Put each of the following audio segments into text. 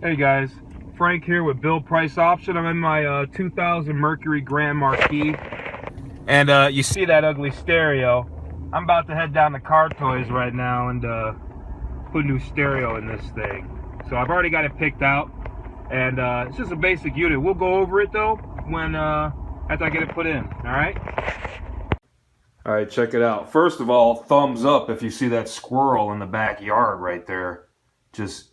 Hey guys, Frank here with Bill Price Option. I'm in my 2000 Mercury Grand Marquis, and you see that ugly stereo. I'm about to head down to Car Toys right now and put a new stereo in this thing. So I've already got it picked out, and it's just a basic unit. We'll go over it though when after I get it put in. All right. All right, check it out. First of all, thumbs up if you see that squirrel in the backyard right there, just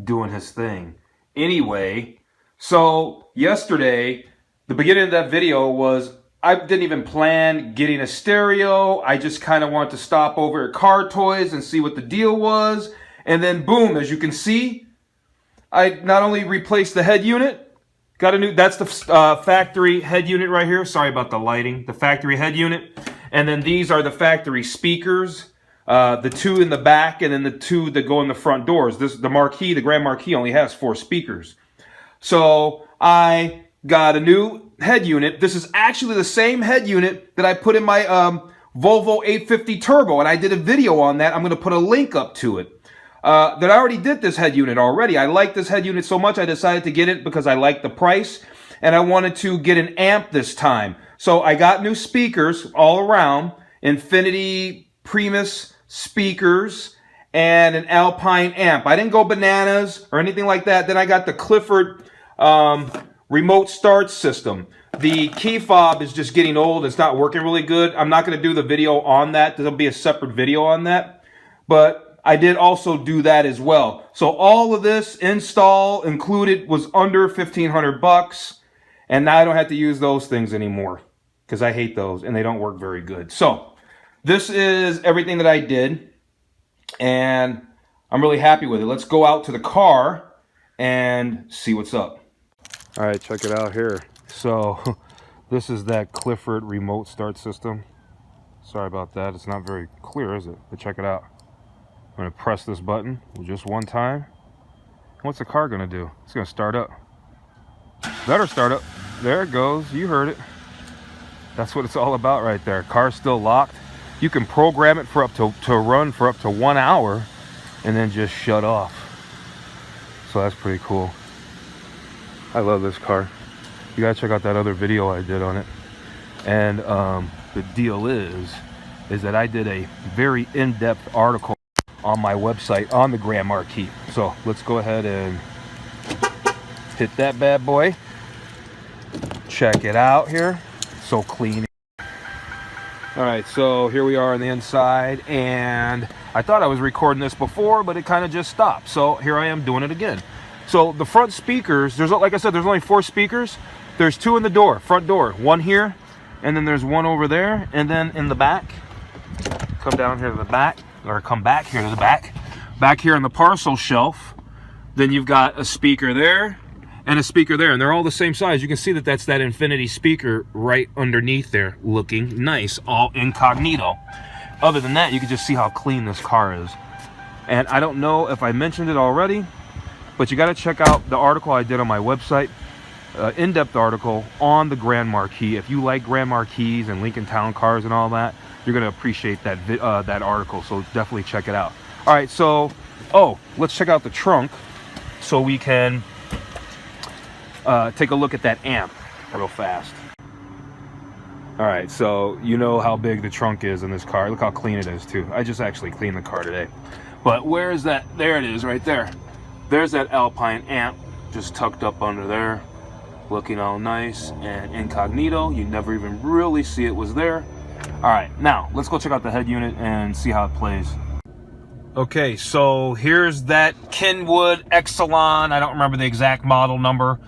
doing his thing. Anyway, so yesterday, the beginning of that video was, I didn't even plan getting a stereo. I just kind of wanted to stop over at Car Toys and see what the deal was. And then boom, as you can see, I not only replaced the head unit, got a new, that's the factory head unit right here. Sorry about the lighting, the factory head unit. And then these are the factory speakers. The two in the back and then the two that go in the front doors. The Marquis, the Grand Marquis, only has 4 speakers. So I got a new head unit. This is actually the same head unit that I put in my Volvo 850 Turbo, and I did a video on that. I'm going to put a link up to it. That I already did this head unit already. I like this head unit so much I decided to get it because I like the price, and I wanted to get an amp this time. So I got new speakers all around, Infinity Primus speakers, and an Alpine amp. I didn't go bananas or anything like that. Then I got the Clifford remote start system. The key fob is just getting old. It's not working really good. I'm not going to do the video on that. There'll be a separate video on that. But I did also do that as well. So all of this install included was under $1,500. And now I don't have to use those things anymore because I hate those and they don't work very good. So this is everything that I did, and I'm really happy with it. Let's go out to the car and see what's up. All right, check it out here. So this is that Clifford remote start system. Sorry about that. It's not very clear, is it? But check it out. I'm going to press this button just one time. What's the car going to do? It's going to start up. Better start up. There it goes. You heard it. That's what it's all about right there. Car's still locked. You can program it for up to run for up to 1 hour and then just shut off. So that's pretty cool. I love this car. You gotta check out that other video I did on it. And the deal is that I did a very in-depth article on my website on the Grand Marquis. So let's go ahead and hit that bad boy. Check it out here. So clean. All right, so here we are on the inside, and I thought I was recording this before, but it kind of just stopped. So here I am doing it again. So the front speakers, there's, like I said, there's only 4 speakers. There's 2 in the door, front door, 1 here, and then there's 1 over there, and then in the back, come down here to the back, or come back here to the back. Back here on the parcel shelf, then you've got a speaker there, and a speaker there, and they're all the same size. You can see that that's that Infinity speaker right underneath there, looking nice, all incognito. Other than that, you can just see how clean this car is. And I don't know if I mentioned it already, but you got to check out the article I did on my website, in-depth article on the Grand Marquis. If you like Grand Marquis and Lincoln Town cars and all that, you're going to appreciate that that article. So definitely check it out. All right, so let's check out the trunk so we can take a look at that amp real fast. All right, so you know how big the trunk is in this car. Look how clean it is too. I just actually cleaned the car today. But where is that? There it is right there. There's that Alpine amp just tucked up under there, looking all nice and incognito. You never even really see it was there. All right, now let's go check out the head unit and see how it plays. Okay, so here's that Kenwood Excelon, I don't remember the exact model number,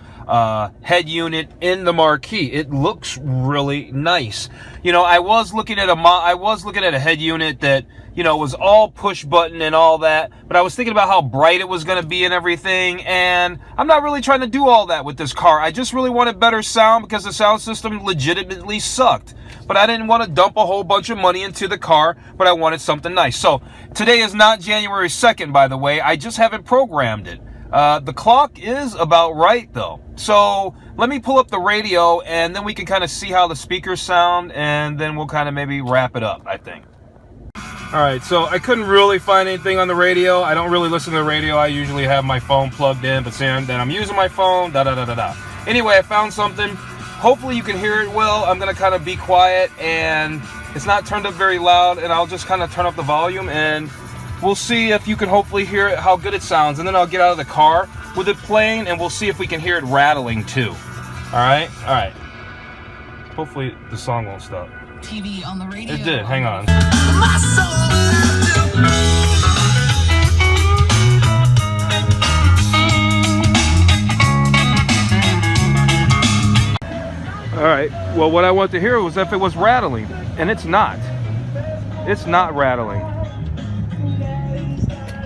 head unit in the Marquis. It looks really nice. You know, I was looking at a head unit that, you know, was all push button and all that, but I was thinking about how bright it was going to be and everything, and I'm not really trying to do all that with this car. I just really wanted better sound because the sound system legitimately sucked. But I didn't want to dump a whole bunch of money into the car, but I wanted something nice. So today is not January 2nd, by the way. I just haven't programmed it. The clock is about right, though. So let me pull up the radio, and then we can kind of see how the speakers sound, and then we'll kind of maybe wrap it up, I think. All right, so I couldn't really find anything on the radio. I don't really listen to the radio. I usually have my phone plugged in, but saying that I'm using my phone, da-da-da-da-da. Anyway, I found something. Hopefully you can hear it well. I'm gonna kind of be quiet, and it's not turned up very loud, and I'll just kind of turn up the volume, and we'll see if you can hopefully hear it, how good it sounds, and then I'll get out of the car with it playing, and we'll see if we can hear it rattling too. All right? All right. Hopefully the song won't stop. TV on the radio. It did. Hang on. All right. Well, what I want to hear was if it was rattling, and it's not. It's not rattling.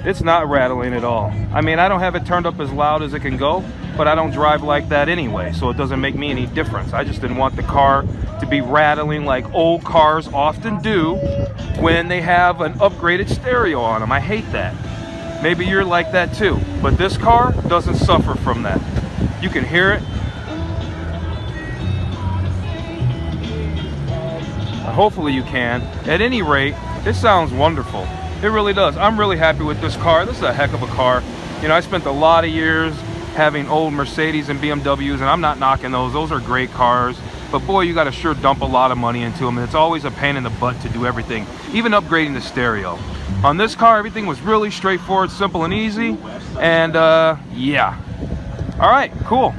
It's not rattling at all. I mean, I don't have it turned up as loud as it can go, but I don't drive like that anyway, so it doesn't make me any difference. I just didn't want the car to be rattling like old cars often do when they have an upgraded stereo on them. I hate that. Maybe you're like that too, but this car doesn't suffer from that. You can hear it. Hopefully you can. At any rate, it sounds wonderful. It really does. I'm really happy with this car. This is a heck of a car. You know, I spent a lot of years having old Mercedes and BMWs, and I'm not knocking those. Those are great cars. But boy, you got to sure dump a lot of money into them, and it's always a pain in the butt to do everything, even upgrading the stereo. On this car, everything was really straightforward, simple, and easy. And yeah. All right, cool.